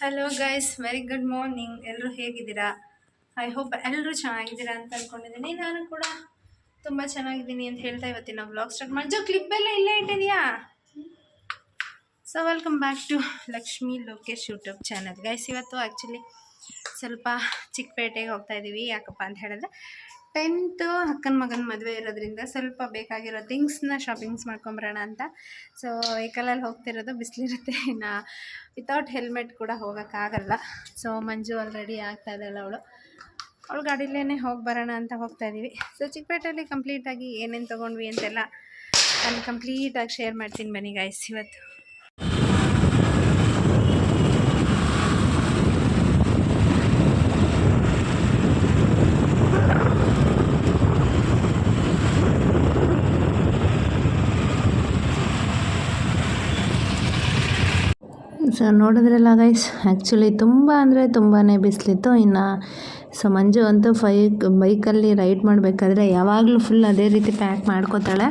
Hello guys, very good morning. ಎಲ್ಲರೂ ಹೇಗಿದ್ದೀರಾ? I hope ಎಲ್ಲರೂ ಚೆನ್ನಾಗಿದ್ದೀರಾ ಅಂತ ಅಂದ್ಕೊಂಡಿದ್ದೀನಿ. ನಾನು ಕೂಡ ತುಂಬ ಚೆನ್ನಾಗಿದ್ದೀನಿ ಅಂತ ಹೇಳ್ತಾ ಇವತ್ತಿನ ವ್ಲಾಗ್ ಸ್ಟಾರ್ಟ್ ಮಾಡಿ. ಕ್ಲಿಪ್ ಎಲ್ಲ ಇಲ್ಲೇ ಇಟ್ಟಿದೆಯಾ? So welcome back to Lakshmi Lokesh YouTube channel. Guys, ಇವತ್ತು ಆ್ಯಕ್ಚುಲಿ ಸ್ವಲ್ಪ ಚಿಕ್ಕಪೇಟೆಗೆ ಹೋಗ್ತಾ ಇದ್ದೀವಿ. ಯಾಕಪ್ಪ ಅಂತ ಹೇಳಿದ್ರೆ 10th ಅಕ್ಕನ ಮಗನ ಮದುವೆ ಇರೋದ್ರಿಂದ ಸ್ವಲ್ಪ ಬೇಕಾಗಿರೋ ಥಿಂಗ್ಸ್ನ ಶಾಪಿಂಗ್ಸ್ ಮಾಡ್ಕೊಂಬರೋಣ ಅಂತ. ಸೊ ವೆಹಿಕಲಲ್ಲಿ ಹೋಗ್ತಿರೋದು, ಬಿಸಿಲಿರುತ್ತೆ, ಇನ್ನು ವಿತೌಟ್ ಹೆಲ್ಮೆಟ್ ಕೂಡ ಹೋಗೋಕ್ಕಾಗಲ್ಲ. ಸೊ ಮಂಜು ಆಲ್ರೆಡಿ ಆಗ್ತಾ ಇದ್ದಾಳೆ, ಅವಳು ಗಾಡಿಲೇ ಹೋಗಿ ಬರೋಣ ಅಂತ ಹೋಗ್ತಾ ಇದ್ದೀವಿ. ಸೊ ಚಿಕ್ಕಪೇಟೆಯಲ್ಲಿ ಕಂಪ್ಲೀಟಾಗಿ ಏನೇನು ತೊಗೊಂಡ್ವಿ ಅಂತೆಲ್ಲ ನಾನು ಕಂಪ್ಲೀಟಾಗಿ ಶೇರ್ ಮಾಡ್ತೀನಿ ಬನ್ನಿ ಗೈಸ್ ಇವತ್ತು. ಸೊ ನೋಡಿದ್ರಲ್ಲ ಗೈಸ್, ಆ್ಯಕ್ಚುಲಿ ತುಂಬ ಅಂದರೆ ತುಂಬಾ ಬಿಸಿಲಿತ್ತು. ಇನ್ನು ಸೊ ಮಂಜು ಅಂತೂ ಬೈಕಲ್ಲಿ ರೈಡ್ ಮಾಡಬೇಕಾದ್ರೆ ಯಾವಾಗಲೂ ಫುಲ್ ಅದೇ ರೀತಿ ಪ್ಯಾಕ್ ಮಾಡ್ಕೋತಾಳೆ.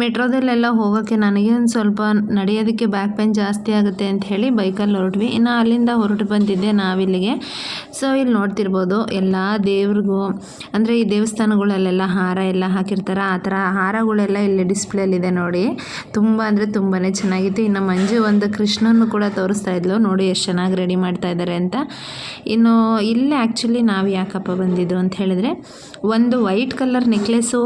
ಮೆಟ್ರೋದಲ್ಲೆಲ್ಲ ಹೋಗೋಕ್ಕೆ ನನಗೆ ಒಂದು ಸ್ವಲ್ಪ ನಡೆಯೋದಕ್ಕೆ ಬ್ಯಾಕ್ ಪೇನ್ ಜಾಸ್ತಿ ಆಗುತ್ತೆ ಅಂತ ಹೇಳಿ ಬೈಕಲ್ಲಿ ಹೊರಟ್ವಿ. ಇನ್ನು ಅಲ್ಲಿಂದ ಹೊರಟು ಬಂದಿದ್ದೆ ನಾವಿಲ್ಲಿಗೆ. ಸೊ ಇಲ್ಲಿ ನೋಡ್ತಿರ್ಬೋದು, ಎಲ್ಲ ದೇವ್ರಿಗೂ ಅಂದರೆ ಈ ದೇವಸ್ಥಾನಗಳಲ್ಲೆಲ್ಲ ಹಾರ ಎಲ್ಲ ಹಾಕಿರ್ತಾರೆ, ಆ ಥರ ಹಾರಗಳೆಲ್ಲ ಇಲ್ಲಿ ಡಿಸ್ಪ್ಲೇಲಿದೆ ನೋಡಿ. ತುಂಬ ಅಂದರೆ ತುಂಬಾ ಚೆನ್ನಾಗಿತ್ತು. ಇನ್ನು ಮಂಜು ಒಂದು ಕೃಷ್ಣನ್ನು ಕೂಡ ತೋರಿಸ್ತಾ ಇದ್ಲು, ನೋಡಿ ಎಷ್ಟು ಚೆನ್ನಾಗಿ ರೆಡಿ ಮಾಡ್ತಾ ಇದ್ದಾರೆ ಅಂತ. ಇನ್ನು ಇಲ್ಲೇ ಆ್ಯಕ್ಚುಲಿ ನಾವು ಯಾಕಪ್ಪ ಬಂದಿದ್ದು ಅಂತ ಹೇಳಿದ್ರೆ, ಒಂದು white colour necklace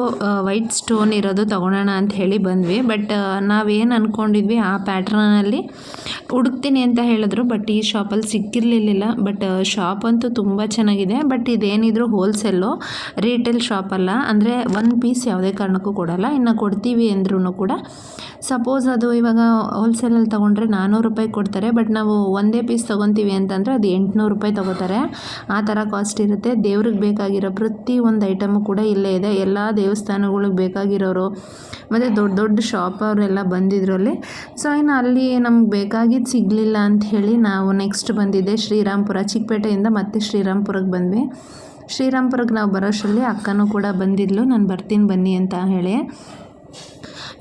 white stone ಇರೋದು ತೊಗೊಳೋಣ ಅಂತ ಹೇಳಿ ಬಂದ್ವಿ. ಬಟ್ ನಾವೇನು ಅಂದ್ಕೊಂಡಿದ್ವಿ ಆ ಪ್ಯಾಟ್ರನಲ್ಲಿ ಹುಡುಕ್ತೀನಿ ಅಂತ ಹೇಳಿದ್ರು, ಬಟ್ ಈ ಶಾಪಲ್ಲಿ ಸಿಕ್ಕಿರಲಿಲ್ಲ. ಬಟ್ ಶಾಪ್ ಅಂತೂ ತುಂಬ ಚೆನ್ನಾಗಿದೆ. ಬಟ್ ಇದೇನಿದ್ರು ಹೋಲ್ಸೇಲು, ರೀಟೇಲ್ ಶಾಪಲ್ಲ, ಅಂದರೆ ಒಂದು ಪೀಸ್ ಯಾವುದೇ ಕಾರಣಕ್ಕೂ ಕೊಡಲ್ಲ. ಇನ್ನು ಕೊಡ್ತೀವಿ ಅಂದ್ರೂ ಕೂಡ ಸಪೋಸ್ ಅದು ಇವಾಗ ಹೋಲ್ಸೇಲಲ್ಲಿ ತೊಗೊಂಡ್ರೆ 400 ರೂಪಾಯಿ ಕೊಡ್ತಾರೆ. ಬಟ್ ನಾವು ಒಂದೇ ಪೀಸ್ ತೊಗೊತೀವಿ ಅಂತಂದರೆ ಅದು 800 ರೂಪಾಯಿ ತೊಗೋತಾರೆ. ಆ ಥರ ಕಾಸ್ಟ್ ಇರುತ್ತೆ. ದೇವ್ರಿಗೆ ಬೇಕಾಗಿರೋ ಪ್ರತಿ ಒಂದು ಐಟಮು ಕೂಡ ಇಲ್ಲೇ ಇದೆ. ಎಲ್ಲ ದೇವಸ್ಥಾನಗಳಿಗೆ ಬೇಕಾಗಿರೋರು ಮತ್ತು ದೊಡ್ಡ ದೊಡ್ಡ ಶಾಪ್ ಅವರೆಲ್ಲ ಬಂದಿದ್ರು ಅಲ್ಲಿ. ಸೊ ಇನ್ನು ಅಲ್ಲಿ ನಮ್ಗೆ ಬೇಕಾಗಿದ್ದು ಸಿಗಲಿಲ್ಲ ಅಂತ ಹೇಳಿ ನಾವು ನೆಕ್ಸ್ಟ್ ಬಂದಿದ್ದೆ ಶ್ರೀರಾಮ್ಪುರ. ಚಿಕ್ಕಪೇಟೆಯಿಂದ ಮತ್ತೆ ಶ್ರೀರಾಮ್ಪುರಕ್ಕೆ ಬಂದ್ವಿ. ಶ್ರೀರಾಮ್ಪುರಕ್ಕೆ ನಾವು ಬರೋಷ್ಟರಲ್ಲಿ ಅಕ್ಕನೂ ಕೂಡ ಬಂದಿದ್ಲು, ನಾನು ಬರ್ತೀನಿ ಬನ್ನಿ ಅಂತ ಹೇಳಿ.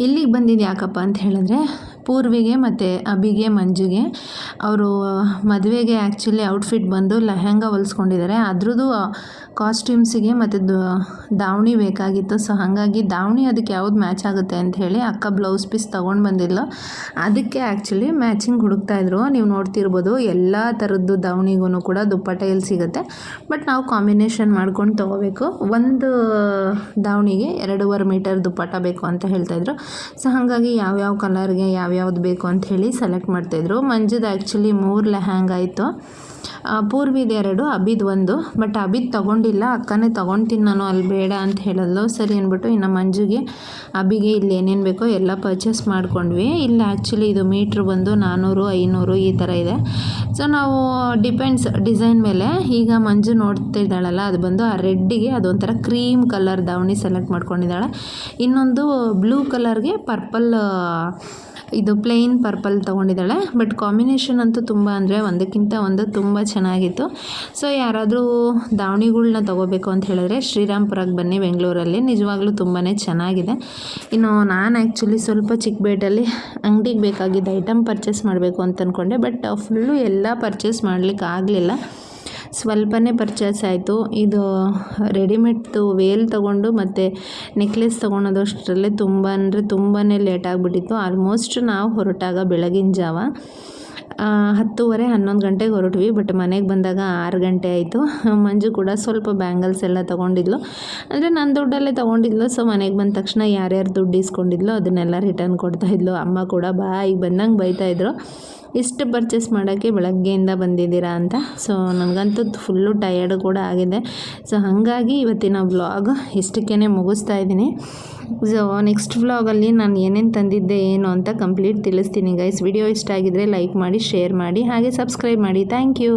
ಇಲ್ಲಿಗೆ ಬಂದಿದ್ದು ಯಾಕಪ್ಪ ಅಂತ ಹೇಳಿದ್ರೆ, ಪೂರ್ವಿಗೆ ಮತ್ತು ಅಭಿಗೆ ಮಂಜುಗೆ ಅವರು ಮದುವೆಗೆ ಆ್ಯಕ್ಚುಲಿ ಔಟ್ಫಿಟ್ ಬಂದು ಲೆಹಂಗಾ ಹೊಲಿಸ್ಕೊಂಡಿದ್ದಾರೆ. ಅದ್ರದ್ದು ಕಾಸ್ಟ್ಯೂಮ್ಸಿಗೆ ಮತ್ತು ದಾವಣಿ ಬೇಕಾಗಿತ್ತು. ಸೊ ಹಾಗಾಗಿ ದಾವಣಿ ಅದಕ್ಕೆ ಯಾವ್ದು ಮ್ಯಾಚ್ ಆಗುತ್ತೆ ಅಂತ ಹೇಳಿ ಅಕ್ಕ ಬ್ಲೌಸ್ ಪೀಸ್ ತೊಗೊಂಡು ಬಂದಿಲ್ಲ. ಅದಕ್ಕೆ ಆ್ಯಕ್ಚುಲಿ ಮ್ಯಾಚಿಂಗ್ ಹುಡುಕ್ತಾಯಿದ್ರು. ನೀವು ನೋಡ್ತಿರ್ಬೋದು, ಎಲ್ಲ ಥರದ್ದು ದಾವಣಿಗೂ ಕೂಡ ದುಪ್ಪಟ್ಟ ಇಲ್ಲಿ ಸಿಗುತ್ತೆ. ಬಟ್ ನಾವು ಕಾಂಬಿನೇಷನ್ ಮಾಡ್ಕೊಂಡು ತೊಗೋಬೇಕು. ಒಂದು ದಾವಣಿಗೆ 2.5 ಮೀಟರ್ ದುಪ್ಪಟ್ಟ ಬೇಕು ಅಂತ ಹೇಳ್ತಾಯಿದ್ರು. ಸೊ ಹಾಗಾಗಿ ಯಾವ್ಯಾವ ಕಲರ್ಗೆ ಯಾವ್ಯಾವ್ದು ಬೇಕು ಅಂತ ಹೇಳಿ ಸೆಲೆಕ್ಟ್ ಮಾಡ್ತಾಯಿದ್ರು. ಮಂಜುದು ಆ್ಯಕ್ಚುಲಿ 3 ಲೆಹಂಗಾ ಇತ್ತು, ಪೂರ್ವಿದು 2, ಅಭಿದು 1. ಬಟ್ ಅಭಿದು ತೊಗೊಂಡಿಲ್ಲ, ಅಕ್ಕನೇ ತೊಗೊಳ್ತೀನಿ ನಾನು, ಅಲ್ಲಿ ಬೇಡ ಅಂತ ಹೇಳಿದ್ಲು. ಸರಿ ಅಂದ್ಬಿಟ್ಟು ಇನ್ನು ಮಂಜುಗೆ ಅಭಿಗೆ ಇಲ್ಲಿ ಏನೇನು ಬೇಕೋ ಎಲ್ಲ ಪರ್ಚೇಸ್ ಮಾಡ್ಕೊಂಡ್ವಿ. ಇಲ್ಲಿ ಆ್ಯಕ್ಚುಲಿ ಇದು ಮೀಟ್ರ್ ಬಂದು 400, 500 ಈ ಥರ ಇದೆ. ಸೊ ನಾವು ಡಿಪೆಂಡ್ಸ್ ಡಿಸೈನ್ ಮೇಲೆ. ಈಗ ಮಂಜು ನೋಡ್ತಿದ್ದಾಳಲ್ಲ, ಅದು ಬಂದು ಆ ರೆಡ್ಡಿಗೆ ಅದೊಂಥರ ಕ್ರೀಮ್ ಕಲರ್ ದಾವಣಿ ಸೆಲೆಕ್ಟ್ ಮಾಡ್ಕೊಂಡಿದ್ದಾಳೆ. ಇನ್ನೊಂದು ಬ್ಲೂ ಕಲರ್ಗೆ ಪರ್ಪಲ್, ಇದು ಪ್ಲೇನ್ ಪರ್ಪಲ್ ತೊಗೊಂಡಿದ್ದಾಳೆ. ಬಟ್ ಕಾಂಬಿನೇಷನ್ ಅಂತೂ ತುಂಬ ಅಂದರೆ ಒಂದಕ್ಕಿಂತ ಒಂದು ತುಂಬ ಚೆನ್ನಾಗಿತ್ತು. ಸೊ ಯಾರಾದರೂ ದಾವಣಿಗಳ್ನ ತೊಗೋಬೇಕು ಅಂತ ಹೇಳಿದ್ರೆ ಶ್ರೀರಾಮ್ಪುರಕ್ಕೆ ಬನ್ನಿ, ಬೆಂಗಳೂರಲ್ಲಿ ನಿಜವಾಗ್ಲೂ ತುಂಬಾ ಚೆನ್ನಾಗಿದೆ. ಇನ್ನು ನಾನು ಆ್ಯಕ್ಚುಲಿ ಸ್ವಲ್ಪ ಚಿಕ್ಕಪೇಟೆಯಲ್ಲಿ ಅಂಗಡಿಗೆ ಬೇಕಾಗಿದ್ದ ಐಟಮ್ ಪರ್ಚೇಸ್ ಮಾಡಬೇಕು ಅಂತ ಅಂದ್ಕೊಂಡೆ. ಬಟ್ ಫುಲ್ಲು ಎಲ್ಲ ಪರ್ಚೇಸ್ ಮಾಡಲಿಕ್ಕೆ ಆಗಲಿಲ್ಲ, ಸ್ವಲ್ಪನೇ ಪರ್ಚೇಸ್ ಆಯಿತು. ಇದು ರೆಡಿಮೇಡ್ದು ವೇಲ್ ತೊಗೊಂಡು ಮತ್ತು ನೆಕ್ಲೆಸ್ ತೊಗೊಳೋದಷ್ಟರಲ್ಲೇ ತುಂಬ ಅಂದರೆ ತುಂಬಾ ಲೇಟ್ ಆಗಿಬಿಟ್ಟಿತ್ತು. ಆಲ್ಮೋಸ್ಟ್ ನಾವು ಹೊರಟಾಗ ಬೆಳಗಿನ ಜಾವ 10:30, 11 ಗಂಟೆಗೆ ಹೊರಟ್ವಿ. ಬಟ್ ಮನೆಗೆ ಬಂದಾಗ 6 ಗಂಟೆ ಆಯಿತು. ಮಂಜು ಕೂಡ ಸ್ವಲ್ಪ ಬ್ಯಾಂಗಲ್ಸ್ ಎಲ್ಲ ತೊಗೊಂಡಿದ್ಲು, ಅಂದರೆ ನನ್ನ ದುಡ್ಡಲ್ಲೇ ತೊಗೊಂಡಿದ್ಲು. ಸೊ ಮನೆಗೆ ಬಂದ ತಕ್ಷಣ ಯಾರ್ಯಾರು ದುಡ್ಡು ಇಸ್ಕೊಂಡಿದ್ಲು ಅದನ್ನೆಲ್ಲ ರಿಟರ್ನ್ ಕೊಡ್ತಾಯಿದ್ಲು. ಅಮ್ಮ ಕೂಡ ಈಗ ಬಂದಂಗೆ ಬೈತಾಯಿದ್ರು, ಇಷ್ಟು ಪರ್ಚೇಸ್ ಮಾಡೋಕ್ಕೆ ಬೆಳಗ್ಗೆಯಿಂದ ಬಂದಿದ್ದೀರಾ ಅಂತ. ಸೊ ನನಗಂತೂ ಫುಲ್ಲು ಟಯರ್ಡ್ ಕೂಡ ಆಗಿದೆ. ಸೊ ಹಾಗಾಗಿ ಇವತ್ತಿನ ವ್ಲಾಗ್ ಇಷ್ಟಕ್ಕೇ ಮುಗಿಸ್ತಾ ಇದ್ದೀನಿ. ಸೊ ನೆಕ್ಸ್ಟ್ ವ್ಲಾಗಲ್ಲಿ ನಾನು ಏನೇನು ತಂದಿದ್ದೆ ಏನು ಅಂತ ಕಂಪ್ಲೀಟ್ ತಿಳಿಸ್ತೀನಿ ಗೈಸ್. ವಿಡಿಯೋ ಇಷ್ಟ ಆಗಿದ್ದರೆ ಲೈಕ್ ಮಾಡಿ, ಶೇರ್ ಮಾಡಿ, ಹಾಗೆ ಸಬ್ಸ್ಕ್ರೈಬ್ ಮಾಡಿ. Thank you.